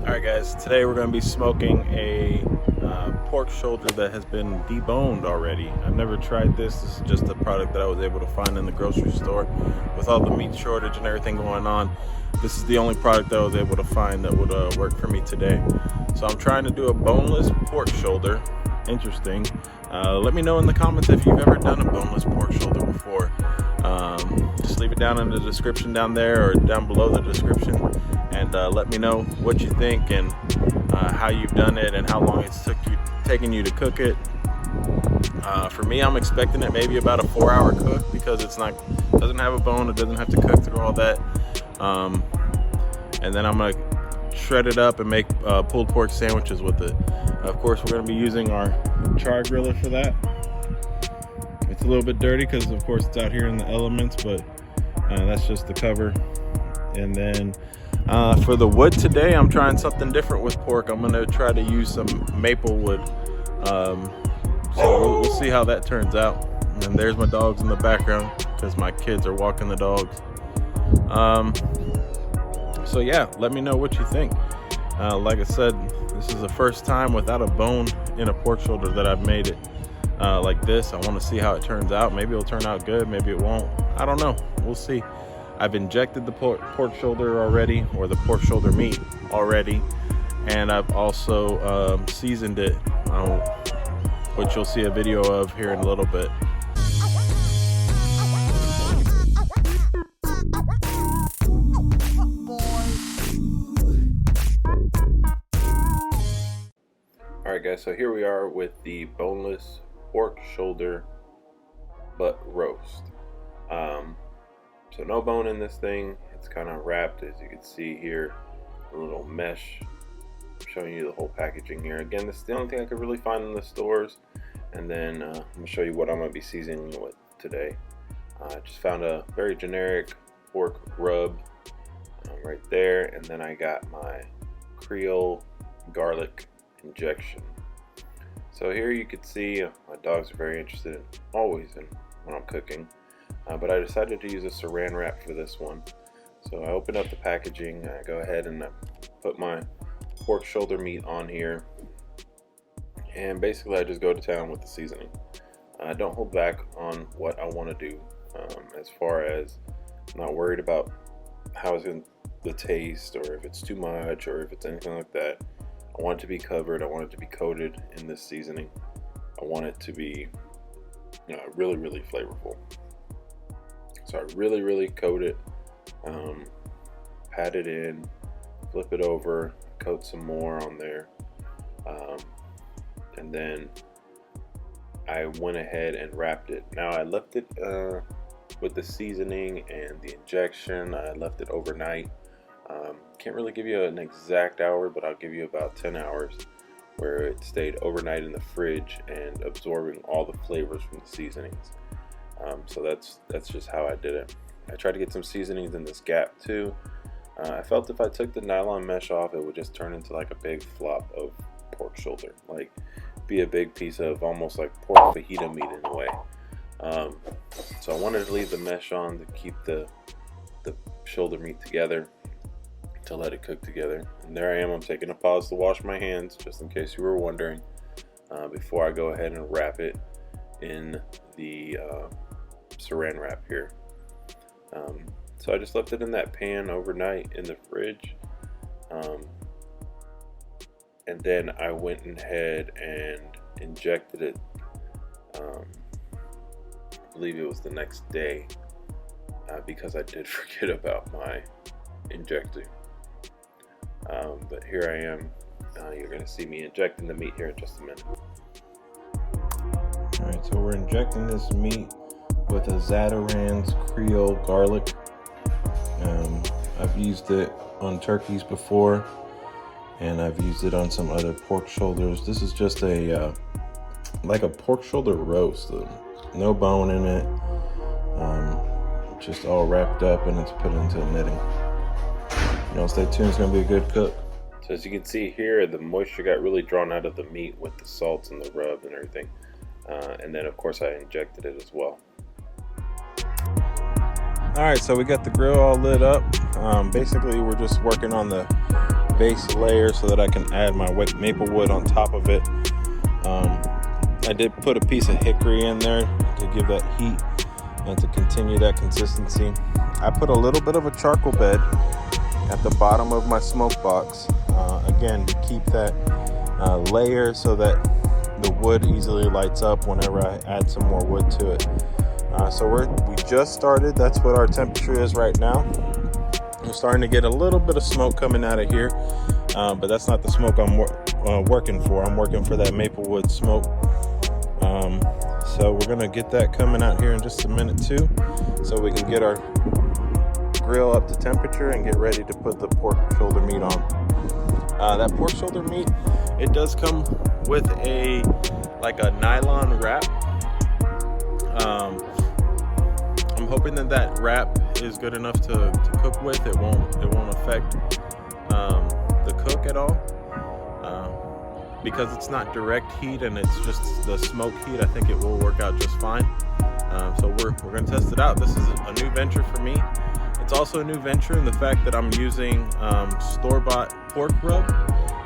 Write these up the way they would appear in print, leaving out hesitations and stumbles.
Alright guys, today we're going to be smoking a pork shoulder that has been deboned already. I've never tried this. This is just a product that I was able to find in the grocery store. With all the meat shortage and everything going on, this is the only product that I was able to find that would work for me today. So I'm trying to do a boneless pork shoulder. Interesting. Let me know in the comments if you've ever done a boneless pork shoulder before. Just leave it down in the description down there or down below the description, and let me know what you think and how you've done it and how long it's taken you to cook it. For me, I'm expecting it maybe about a 4-hour cook because doesn't have a bone, it doesn't have to cook through all that. And then I'm gonna shred it up and make pulled pork sandwiches with it. Of course, we're gonna be using our char griller for that. It's a little bit dirty because of course it's out here in the elements, but that's just the cover. And then for the wood today, I'm trying something different with pork. I'm gonna try to use some maple wood. So we'll see how that turns out. And there's my dogs in the background because my kids are walking the dogs. So yeah, let me know what you think. Like I said, this is the first time without a bone in a pork shoulder that I've made it like this. I want to see how it turns out. Maybe it'll turn out good, maybe it won't. I don't know. We'll see. I've injected the pork shoulder already, or the pork shoulder meat already, and I've also seasoned it, which you'll see a video of here in a little bit. Alright guys, so here we are with the boneless pork shoulder butt roast. So no bone in this thing. It's kind of wrapped, as you can see here, a little mesh. I'm showing you the whole packaging here. Again, this is the only thing I could really find in the stores. And then I'm going to show you what I'm going to be seasoning with today. I just found a very generic pork rub right there, and then I got my Creole garlic injection. So here you can see my dogs are very interested always in when I'm cooking, but I decided to use a saran wrap for this one. So I opened up the packaging, I go ahead and put my pork shoulder meat on here, and basically I just go to town with the seasoning. I don't hold back on what I want to do, as far as I'm not worried about how it's going to taste, or if it's too much, or if it's anything like that. I want it to be covered. I want it to be coated in this seasoning. I want it to be really, really flavorful. So I really coat it, pat it in, flip it over, coat some more on there, and then I went ahead and wrapped it. Now I left it with the seasoning and the injection. I left it overnight. Can't really give you an exact hour, but I'll give you about 10 hours where it stayed overnight in the fridge and absorbing all the flavors from the seasonings. So that's just how I did it. I tried to get some seasonings in this gap too. I felt if I took the nylon mesh off, it would just turn into like a big flop of pork shoulder, like be a big piece of almost like pork fajita meat in a way. So I wanted to leave the mesh on to keep the shoulder meat together, to let it cook together. And there I am, I'm taking a pause to wash my hands, just in case you were wondering, before I go ahead and wrap it in the saran wrap here. So I just left it in that pan overnight in the fridge, and then I went ahead and injected it. I believe it was the next day, because I did forget about my injecting. But here I am. You're going to see me injecting the meat here in just a minute. Alright, so we're injecting this meat with a Zatarain's Creole garlic. I've used it on turkeys before, and I've used it on some other pork shoulders. This is just like a pork shoulder roast. No bone in it. Just all wrapped up, and it's put into a netting. Stay tuned, it's going to be a good cook. So as you can see here, the moisture got really drawn out of the meat with the salts and the rub and everything. And then of course I injected it as well. Alright, so we got the grill all lit up. Basically we're just working on the base layer so that I can add my maple wood on top of it. I did put a piece of hickory in there to give that heat and to continue that consistency. I put a little bit of a charcoal bed at the bottom of my smoke box, again to keep that layer so that the wood easily lights up whenever I add some more wood to it. So we just started. That's what our temperature is right now. I'm starting to get a little bit of smoke coming out of here, but that's not the smoke I'm working for. I'm working for that maple wood smoke. So we're gonna get that coming out here in just a minute too, so we can get our grill up to temperature and get ready to put the pork shoulder meat on. That pork shoulder meat, it does come with a nylon wrap. I'm hoping that wrap is good enough to cook with. It won't affect the cook at all, because it's not direct heat and it's just the smoke heat. I think it will work out just fine. So we're gonna test it out. This is a new venture for me. It's also a new venture in the fact that I'm using store-bought pork rub,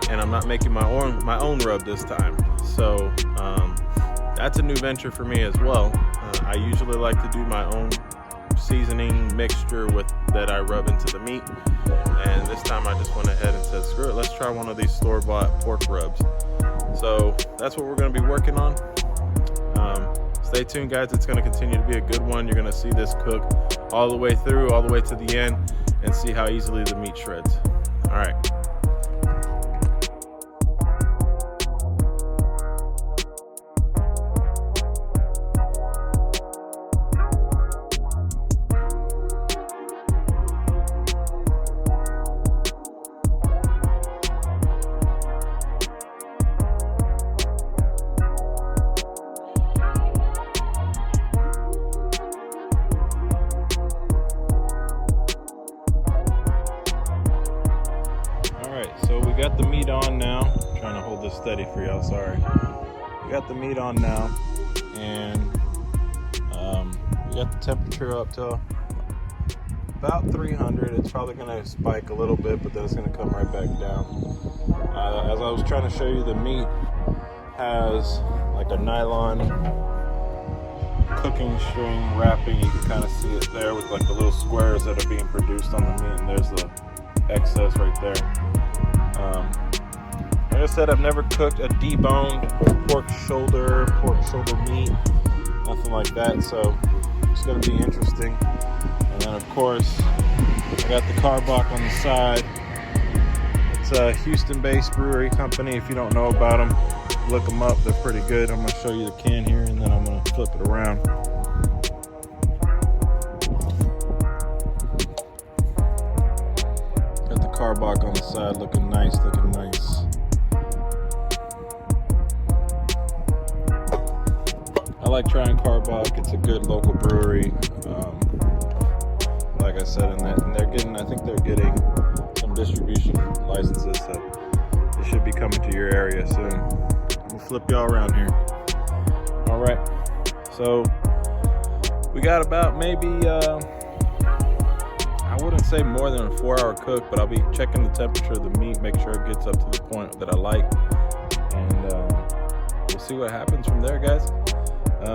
and I'm not making my own rub this time. So that's a new venture for me as well. I usually like to do my own seasoning mixture that I rub into the meat, and this time I just went ahead and said, screw it, let's try one of these store-bought pork rubs. So that's what we're going to be working on. Stay tuned, guys. It's going to continue to be a good one. You're going to see this cook all the way through, all the way to the end, and see how easily the meat shreds. All right. So we got the meat on now. I'm trying to hold this steady for y'all, sorry. We got the meat on now, and we got the temperature up to about 300. It's probably going to spike a little bit, but then it's going to come right back down. As I was trying to show you, the meat has like a nylon cooking string wrapping. You can kind of see it there with like the little squares that are being produced on the meat, and there's the excess right there. Like I said, I've never cooked a deboned pork shoulder meat, nothing like that, so it's going to be interesting. And then of course, I got the Carbach on the side. It's a Houston-based brewery company. If you don't know about them, look them up. They're pretty good. I'm going to show you the can here, and then I'm going to flip it around. Got the Carbach on the side, looking nice. I like trying Carbach. It's a good local brewery. Like I said, and I think they're getting some distribution licenses, so they should be coming to your area soon. We'll flip y'all around here. All right, so we got about maybe I wouldn't say more than a 4-hour cook, but I'll be checking the temperature of the meat, make sure it gets up to the point that I like, and we'll see what happens from there, guys.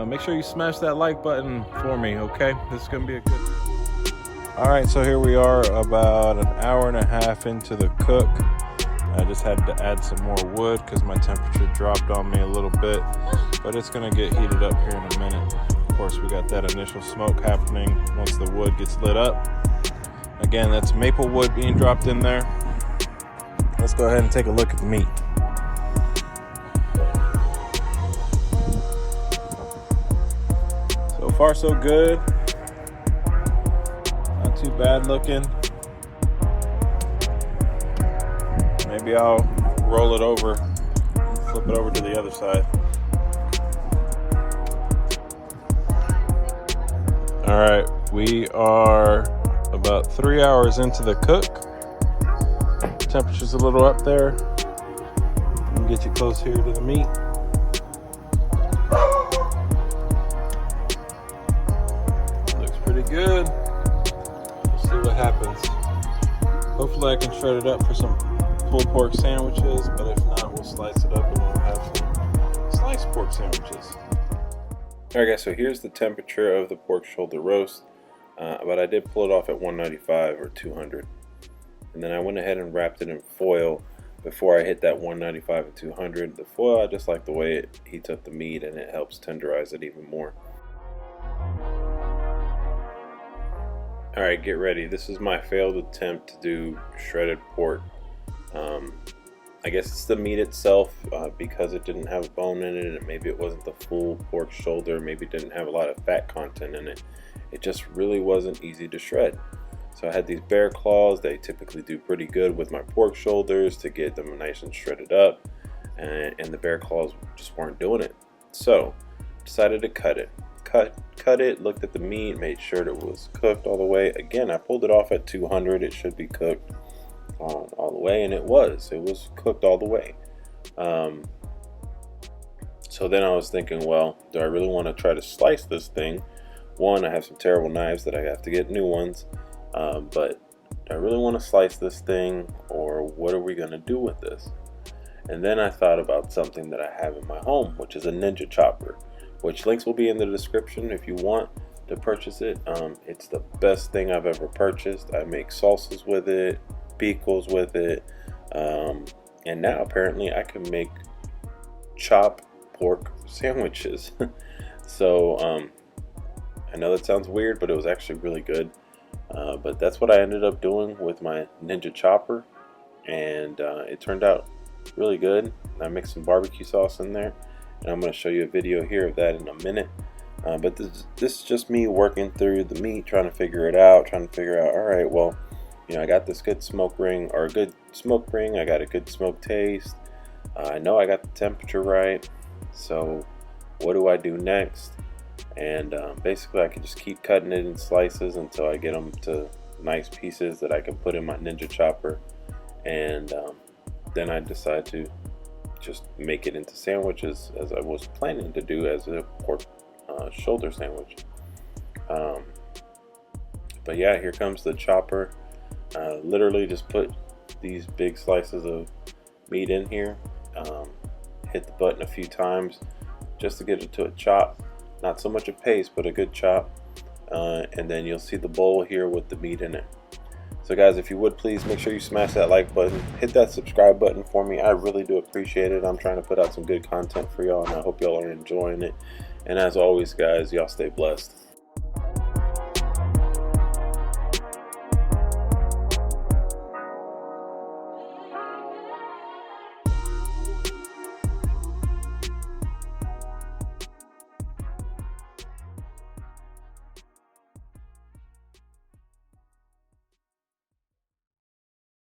Make sure you smash that like button for me, okay? This is gonna be a good. All right, so here we are about an hour and a half into the cook. I just had to add some more wood because my temperature dropped on me a little bit, but it's gonna get heated up here in a minute. Of course, we got that initial smoke happening once the wood gets lit up. Again, that's maple wood being dropped in there. Let's go ahead and take a look at the meat. So far, so good. Not too bad looking. Maybe I'll roll it over, flip it over to the other side. All right, we are about 3 hours into the cook. Temperature's a little up there. Let me get you close here to the meat. Looks pretty good. We'll see what happens. Hopefully I can shred it up for some pulled pork sandwiches, but if not, we'll slice it up and we'll have some sliced pork sandwiches. Alright guys, so here's the temperature of the pork shoulder roast, but I did pull it off at 195 or 200. And then I went ahead and wrapped it in foil before I hit that 195 and 200. The foil, I just like the way it heats up the meat and it helps tenderize it even more. Alright, get ready. This is my failed attempt to do shredded pork. I guess it's the meat itself, because it didn't have a bone in it, and maybe it wasn't the full pork shoulder, maybe it didn't have a lot of fat content in it. It just really wasn't easy to shred. So I had these bear claws. They typically do pretty good with my pork shoulders to get them nice and shredded up, and the bear claws just weren't doing it. So decided to cut it. Cut it, looked at the meat, made sure it was cooked all the way. Again, I pulled it off at 200. It should be cooked all the way, and it was cooked all the way. So then I was thinking, well, do I really want to try to slice this thing? One, I have some terrible knives that I have to get new ones, but do I really want to slice this thing, or what are we going to do with this? And then I thought about something that I have in my home, which is a Ninja chopper, which links will be in the description if you want to purchase it. It's the best thing I've ever purchased. I make salsas with it, pickles with it, and now apparently I can make chopped pork sandwiches. So I know that sounds weird, but it was actually really good. But that's what I ended up doing with my Ninja chopper, and it turned out really good. I mixed some barbecue sauce in there, and I'm going to show you a video here of that in a minute. But this is just me working through the meat, trying to figure out, all right, well, you know, I got this good smoke ring, or a good smoke ring. I got a good smoke taste. I know I got the temperature right. So what do I do next? And basically I can just keep cutting it in slices until I get them to nice pieces that I can put in my Ninja chopper. And then I decide to just make it into sandwiches, as I was planning to do as a pork shoulder sandwich. But yeah, here comes the chopper. Literally just put these big slices of meat in here, hit the button a few times just to get it to a chop, not so much a paste but a good chop, and then you'll see the bowl here with the meat in it. So guys, if you would please make sure you smash that like button, hit that subscribe button for me. I really do appreciate it. I'm trying to put out some good content for y'all, and I hope y'all are enjoying it. And as always guys, y'all stay blessed.